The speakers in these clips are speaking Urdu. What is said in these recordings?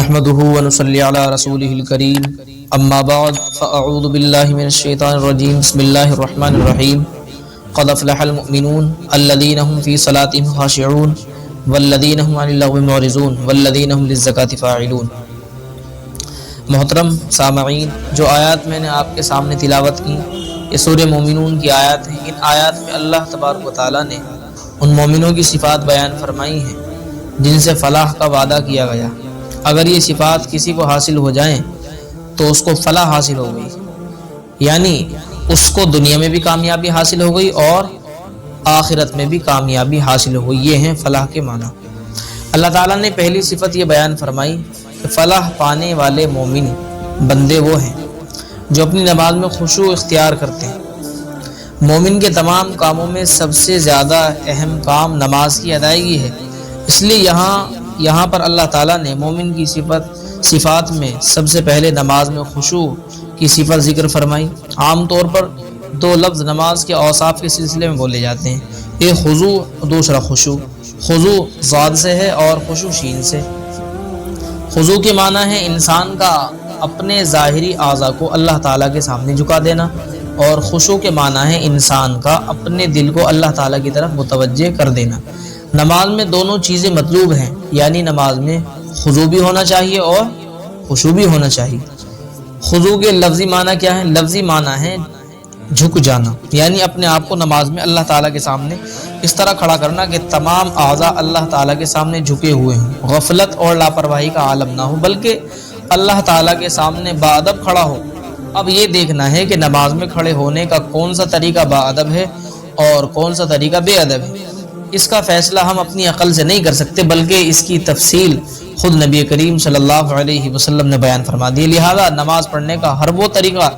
نحمده ونصلي على رسوله الكريم اما بعد فاعوذ بالله من الشيطان الرجيم بسم الله الرحمن الرحيم قد افلح المؤمنون الذين هم في صلاتهم خاشعون والذين هم عن اللغو معرضون والذين هم للزكاة فاعلون۔ محترم سامعین، جو آیات میں نے آپ کے سامنے تلاوت کی یہ سورہ مومنون کی آیات ہیں۔ ان آیات میں اللہ تبارک و تعالیٰ نے ان مومنوں کی صفات بیان فرمائی ہیں جن سے فلاح کا وعدہ کیا گیا۔ اگر یہ صفات کسی کو حاصل ہو جائیں تو اس کو فلاح حاصل ہو گئی، یعنی اس کو دنیا میں بھی کامیابی حاصل ہو گئی اور آخرت میں بھی کامیابی حاصل ہو گئی۔ یہ ہیں فلاح کے معنی۔ اللہ تعالیٰ نے پہلی صفت یہ بیان فرمائی کہ فلاح پانے والے مومن بندے وہ ہیں جو اپنی نماز میں خشوع اختیار کرتے ہیں۔ مومن کے تمام کاموں میں سب سے زیادہ اہم کام نماز کی ادائیگی ہے، اس لیے یہاں پر اللہ تعالیٰ نے مومن کی صفات میں سب سے پہلے نماز میں خشوع کی صفت ذکر فرمائی۔ عام طور پر دو لفظ نماز کے اوصاف کے سلسلے میں بولے جاتے ہیں، ایک خضوع اور دوسرا خشوع۔ خضوع ضاد سے ہے اور خشوع شین سے۔ خضوع کے معنی ہے انسان کا اپنے ظاہری اعضاء کو اللہ تعالیٰ کے سامنے جھکا دینا، اور خشوع کے معنی ہے انسان کا اپنے دل کو اللہ تعالیٰ کی طرف متوجہ کر دینا۔ نماز میں دونوں چیزیں مطلوب ہیں، یعنی نماز میں خضوع بھی ہونا چاہیے اور خشوع بھی ہونا چاہیے۔ خضوع کے لفظی معنی کیا ہے؟ لفظی معنی ہے جھک جانا، یعنی اپنے آپ کو نماز میں اللہ تعالیٰ کے سامنے اس طرح کھڑا کرنا کہ تمام اعضاء اللہ تعالیٰ کے سامنے جھکے ہوئے ہوں، غفلت اور لاپرواہی کا عالم نہ ہو، بلکہ اللہ تعالیٰ کے سامنے باادب کھڑا ہو۔ اب یہ دیکھنا ہے کہ نماز میں کھڑے ہونے کا کون سا طریقہ باادب ہے اور کون سا طریقہ بے ادب ہے۔ اس کا فیصلہ ہم اپنی عقل سے نہیں کر سکتے، بلکہ اس کی تفصیل خود نبی کریم صلی اللہ علیہ وسلم نے بیان فرما دی۔ لہذا نماز پڑھنے کا ہر وہ طریقہ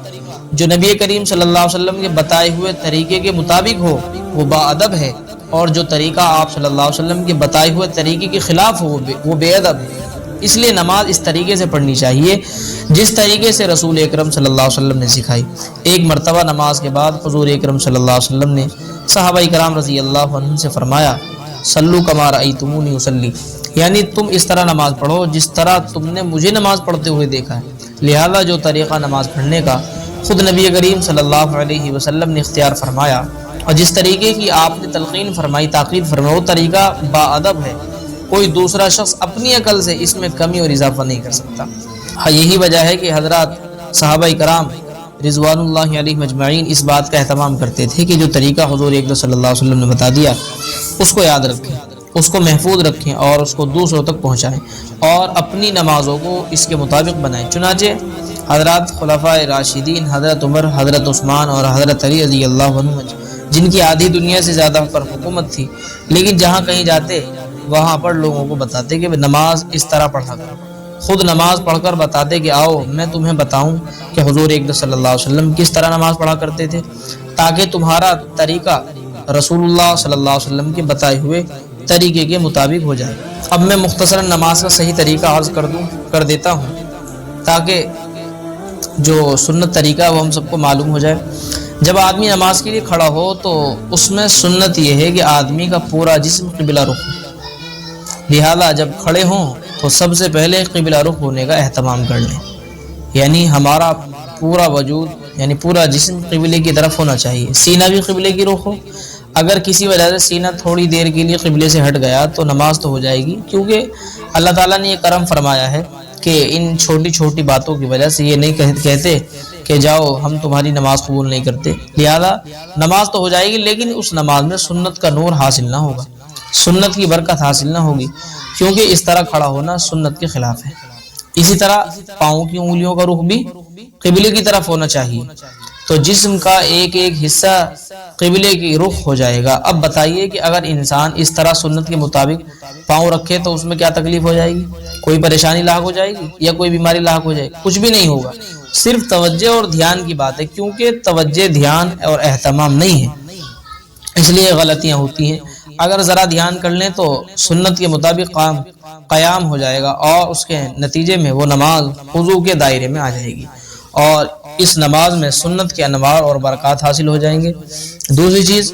جو نبی کریم صلی اللہ علیہ وسلم کے بتائے ہوئے طریقے کے مطابق ہو وہ باادب ہے، اور جو طریقہ آپ صلی اللہ علیہ وسلم کے بتائے ہوئے طریقے کے خلاف ہو وہ بے ادب ہے۔ اس لیے نماز اس طریقے سے پڑھنی چاہیے جس طریقے سے رسول اکرم صلی اللہ علیہ وسلم نے سکھائی۔ ایک مرتبہ نماز کے بعد حضور اکرم صلی اللہ علیہ وسلم نے صحابہ کرام رضی اللہ عنہم سے فرمایا، صلو کما رأیتمونی اصلی، یعنی تم اس طرح نماز پڑھو جس طرح تم نے مجھے نماز پڑھتے ہوئے دیکھا ہے۔ لہذا جو طریقہ نماز پڑھنے کا خود نبی کریم صلی اللہ علیہ وسلم نے اختیار فرمایا اور جس طریقے کی آپ نے تلقین فرمائی، تاکید فرمائی، وہ طریقہ باادب ہے۔ کوئی دوسرا شخص اپنی عقل سے اس میں کمی اور اضافہ نہیں کر سکتا۔ یہی وجہ ہے کہ حضرات صحابہ کرام رضوان اللہ علیہ مجمعین اس بات کا اہتمام کرتے تھے کہ جو طریقہ حضور اکرم صلی اللہ علیہ وسلم نے بتا دیا اس کو یاد رکھیں، اس کو محفوظ رکھیں اور اس کو دوسروں تک پہنچائیں اور اپنی نمازوں کو اس کے مطابق بنائیں۔ چنانچہ حضرات خلفائے راشدین حضرت عمر، حضرت عثمان اور حضرت علی رضی اللہ عنہ، جن کی آدھی دنیا سے زیادہ پر حکومت تھی، لیکن جہاں کہیں جاتے وہاں پر لوگوں کو بتاتے کہ نماز اس طرح پڑھا کرو، خود نماز پڑھ کر بتاتے کہ آؤ میں تمہیں بتاؤں کہ حضور اکرم صلی اللہ علیہ وسلم کس طرح نماز پڑھا کرتے تھے، تاکہ تمہارا طریقہ رسول اللہ صلی اللہ علیہ وسلم کے بتائے ہوئے طریقے کے مطابق ہو جائے۔ اب میں مختصراً نماز کا صحیح طریقہ عرض کر دیتا ہوں تاکہ جو سنت طریقہ وہ ہم سب کو معلوم ہو جائے۔ جب آدمی نماز کے لیے کھڑا ہو تو اس میں سنت یہ ہے کہ آدمی کا پورا جسم قبلہ رخ ہو، لہذا جب کھڑے ہوں تو سب سے پہلے قبلہ رخ ہونے کا اہتمام کر لیں، یعنی ہمارا پورا وجود یعنی پورا جسم قبلے کی طرف ہونا چاہیے، سینہ بھی قبلے کی رخ ہو۔ اگر کسی وجہ سے سینہ تھوڑی دیر کے لیے قبلے سے ہٹ گیا تو نماز تو ہو جائے گی، کیونکہ اللہ تعالیٰ نے یہ کرم فرمایا ہے کہ ان چھوٹی چھوٹی باتوں کی وجہ سے یہ نہیں کہتے کہ جاؤ ہم تمہاری نماز قبول نہیں کرتے۔ لہذا نماز تو ہو جائے گی، لیکن اس نماز میں سنت کا نور حاصل نہ ہوگا، سنت کی برکت حاصل نہ ہوگی، کیونکہ اس طرح کھڑا ہونا سنت کے خلاف ہے۔ اسی طرح پاؤں کی انگلیوں کا رخ بھی قبلے کی طرف ہونا چاہیے، تو جسم کا ایک ایک حصہ قبلے کی رخ ہو جائے گا۔ اب بتائیے کہ اگر انسان اس طرح سنت کے مطابق پاؤں رکھے تو اس میں کیا تکلیف ہو جائے گی؟ کوئی پریشانی لاحق ہو جائے گی یا کوئی بیماری لاحق ہو جائے گی؟ کچھ بھی نہیں ہوگا، صرف توجہ اور دھیان کی بات ہے، کیونکہ توجہ، دھیان اور اہتمام نہیں ہے، اس لیے غلطیاں ہوتی ہیں۔ اگر ذرا دھیان کر لیں تو سنت کے مطابق قیام ہو جائے گا اور اس کے نتیجے میں وہ نماز خضوع کے دائرے میں آ جائے گی اور اس نماز میں سنت کے انوار اور برکات حاصل ہو جائیں گے۔ دوسری چیز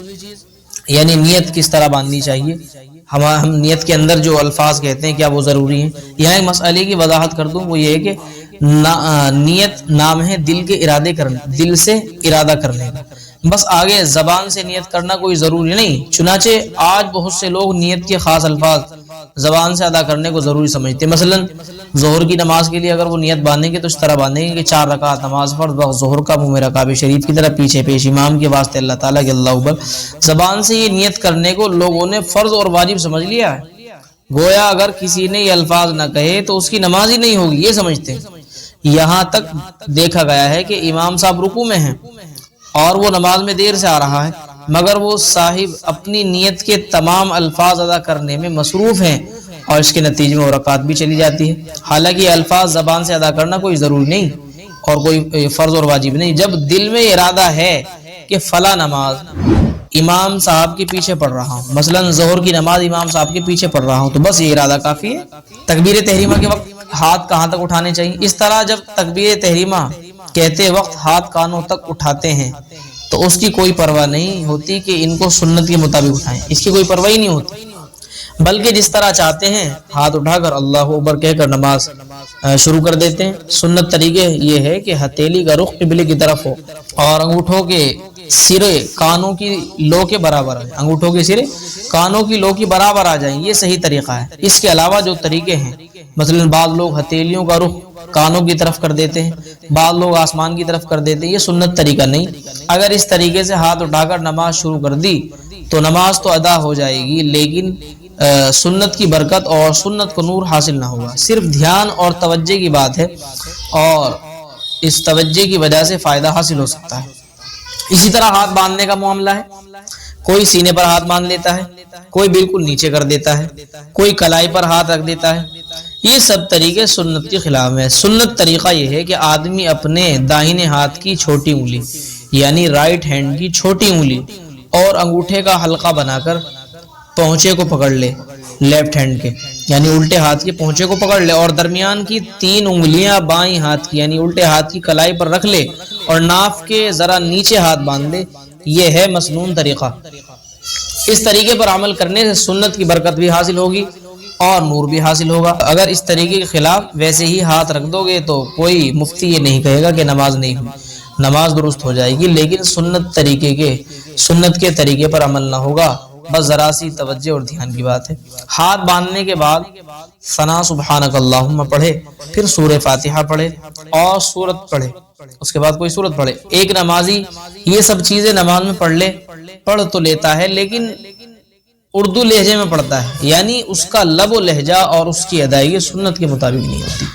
یعنی نیت کس طرح باندھنی چاہیے۔ ہم نیت کے اندر جو الفاظ کہتے ہیں کیا وہ ضروری ہیں؟ یہاں ایک مسئلے کی وضاحت کر دوں، وہ یہ ہے کہ نیت نام ہے دل کے ارادے کرنے، دل سے ارادہ کرنے کا، بس آگے زبان سے نیت کرنا کوئی ضروری نہیں۔ چنانچہ آج بہت سے لوگ نیت کے خاص الفاظ زبان سے ادا کرنے کو ضروری سمجھتے ہیں۔ مثلا ظہر کی نماز کے لیے اگر وہ نیت باندھیں گے تو اس طرح باندھیں گے کہ 4 رکعت نماز فرض وقت ظہر کا منہ میرا کعبہ شریف کی طرف پیچھے پیش امام کے واسطے اللہ تعالیٰ کے اللہ اکبر۔ زبان سے یہ نیت کرنے کو لوگوں نے فرض اور واجب سمجھ لیا ہے، گویا اگر کسی نے یہ الفاظ نہ کہے تو اس کی نماز ہی نہیں ہوگی، یہ سمجھتے ہیں۔ یہاں تک دیکھا گیا ہے کہ امام صاحب رکوع میں ہیں اور وہ نماز میں دیر سے آ رہا ہے، مگر وہ صاحب اپنی نیت کے تمام الفاظ ادا کرنے میں مصروف ہیں اور اس کے نتیجے میں رکعت بھی چلی جاتی ہے۔ حالانکہ یہ الفاظ زبان سے ادا کرنا کوئی ضروری نہیں اور کوئی فرض اور واجب نہیں۔ جب دل میں ارادہ ہے کہ فلاں نماز امام صاحب کے پیچھے پڑھ رہا ہوں، مثلا ظہر کی نماز امام صاحب کے پیچھے پڑھ رہا ہوں، تو بس یہ ارادہ کافی ہے۔ تکبیر تحریمہ کے وقت ہاتھ کہاں تک اٹھانے چاہیے؟ اس طرح جب تکبیر تحریمہ کہتے وقت ہاتھ کانوں تک اٹھاتے ہیں تو اس کی کوئی پرواہ نہیں ہوتی کہ ان کو سنت کے مطابق اٹھائیں، اس کی کوئی پرواہ ہی نہیں ہوتی، بلکہ جس طرح چاہتے ہیں ہاتھ اٹھا کر اللہ اکبر کہہ کر نماز شروع کر دیتے ہیں۔ سنت طریقے یہ ہے کہ ہتھیلی کا رخ قبلے کی طرف ہو اور انگوٹھوں کے سرے کانوں کی لو کے برابر آئیں، انگوٹھوں کے سرے کانوں کی لو کی برابر آ جائیں، یہ صحیح طریقہ ہے۔ اس کے علاوہ جو طریقے ہیں، مثلا بعض لوگ ہتھیلیوں کا رخ کانوں کی طرف کر دیتے ہیں، بعض لوگ آسمان کی طرف کر دیتے ہیں، یہ سنت طریقہ نہیں۔ اگر اس طریقے سے ہاتھ اٹھا کر نماز شروع کر دی تو نماز تو ادا ہو جائے گی، لیکن سنت کی برکت اور سنت کو نور حاصل نہ ہوگا۔ صرف دھیان اور توجہ کی بات ہے اور اس توجہ کی وجہ سے فائدہ حاصل ہو سکتا ہے۔ اسی طرح ہاتھ باندھنے کا معاملہ ہے، کوئی سینے پر ہاتھ باندھ لیتا ہے، کوئی بالکل نیچے کر دیتا ہے، کوئی کلائی پر ہاتھ رکھ دیتا ہے، یہ سب طریقے سنت کے خلاف ہے۔ سنت طریقہ یہ ہے کہ آدمی اپنے داہنے ہاتھ کی چھوٹی انگلی یعنی رائٹ ہینڈ کی چھوٹی انگلی اور انگوٹھے کا حلقہ بنا کر پہنچے کو پکڑ لے، لیفٹ ہینڈ کے یعنی الٹے ہاتھ کے پہنچے کو پکڑ لے، اور درمیان کی 3 انگلیاں بائیں ہاتھ کی یعنی الٹے ہاتھ کی کلائی پر رکھ لے اور ناف کے ذرا نیچے ہاتھ باندھ لے۔ یہ ہے مسنون طریقہ۔ اس طریقے پر عمل کرنے سے سنت کی برکت بھی حاصل ہوگی اور نور بھی حاصل ہوگا۔ اگر اس طریقے کے خلاف ویسے ہی ہاتھ رکھ دو گے تو کوئی مفتی یہ نہیں کہے گا کہ نماز نہیں ہوئی، نماز درست ہو جائے گی، لیکن سنت کے طریقے پر عمل نہ ہوگا، بس ذرا سی توجہ اور دھیان کی بات ہے۔ ہاتھ باندھنے کے بعد ثنا سبحانک اللہم پڑھے، پھر سورہ فاتحہ پڑھے اور سورت پڑھے، اس کے بعد کوئی سورت پڑھے۔ ایک نمازی یہ سب چیزیں نماز میں پڑھ تو لیتا ہے، لیکن اردو لہجے میں پڑھتا ہے، یعنی اس کا لب و لہجہ اور اس کی ادائیگی سنت کے مطابق نہیں ہوتی،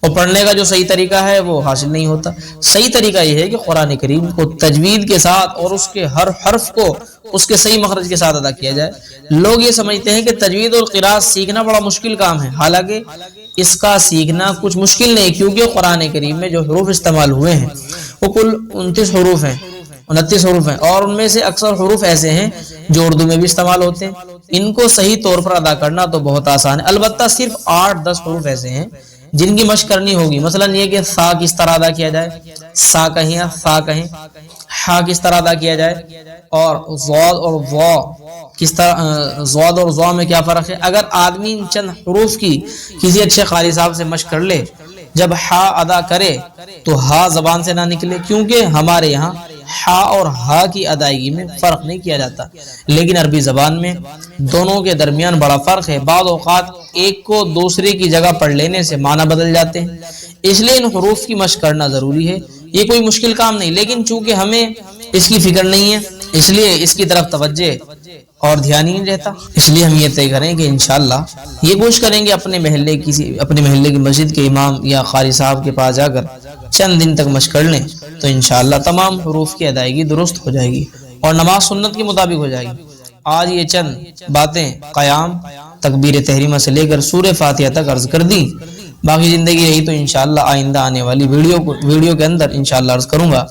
اور پڑھنے کا جو صحیح طریقہ ہے وہ حاصل نہیں ہوتا۔ صحیح طریقہ یہ ہے کہ قرآن کریم کو تجوید کے ساتھ اور اس کے ہر حرف کو اس کے صحیح مخرج کے ساتھ ادا کیا جائے۔ لوگ یہ سمجھتے ہیں کہ تجوید اور قراءت سیکھنا بڑا مشکل کام ہے، حالانکہ اس کا سیکھنا کچھ مشکل نہیں، کیونکہ قرآن کریم میں جو حروف استعمال ہوئے ہیں وہ کل 29 حروف ہیں اور ان میں سے اکثر حروف ایسے ہیں جو اردو میں بھی استعمال ہوتے ہیں۔ ان کو صحیح طور پر ادا کرنا تو بہت آسان ہے، البتہ صرف 8-10 حروف ایسے ہیں جن کی مشق کرنی ہوگی۔ مثلا یہ کہ سا کس طرح ادا کیا جائے، سا کہیں یا سا کہیں، ہا کس طرح ادا کیا جائے، اور ضاد اور وا کس طرح، ضاد اور ضا میں کیا فرق ہے۔ اگر آدمی چند حروف کی کسی اچھے قاری صاحب سے مشق کر لے، جب ہا ادا کرے تو ہا زبان سے نہ نکلے، کیونکہ ہمارے یہاں ہا اور ہا کی ادائیگی میں فرق نہیں کیا جاتا، لیکن عربی زبان میں دونوں کے درمیان بڑا فرق ہے۔ بعض اوقات ایک کو دوسرے کی جگہ پڑھ لینے سے معنی بدل جاتے ہیں، اس لیے ان حروف کی مشق کرنا ضروری ہے۔ یہ کوئی مشکل کام نہیں، لیکن چونکہ ہمیں اس کی فکر نہیں ہے اس لیے اس کی طرف توجہ اور دھیان ہی نہیں رہتا۔ اس لیے ہم یہ طے کریں کہ انشاءاللہ یہ کوشش کریں گے اپنے محلے کی مسجد کے امام یا قاری صاحب کے پاس جا کر چند دن تک مشق کر لیں تو انشاءاللہ تمام حروف کی ادائیگی درست ہو جائے گی اور نماز سنت کے مطابق ہو جائے گی۔ آج یہ چند باتیں قیام، تکبیر تحریمہ سے لے کر سورہ فاتحہ تک عرض کر دی، باقی زندگی رہی تو انشاءاللہ آئندہ آنے والی ویڈیو کے اندر انشاءاللہ عرض کروں گا۔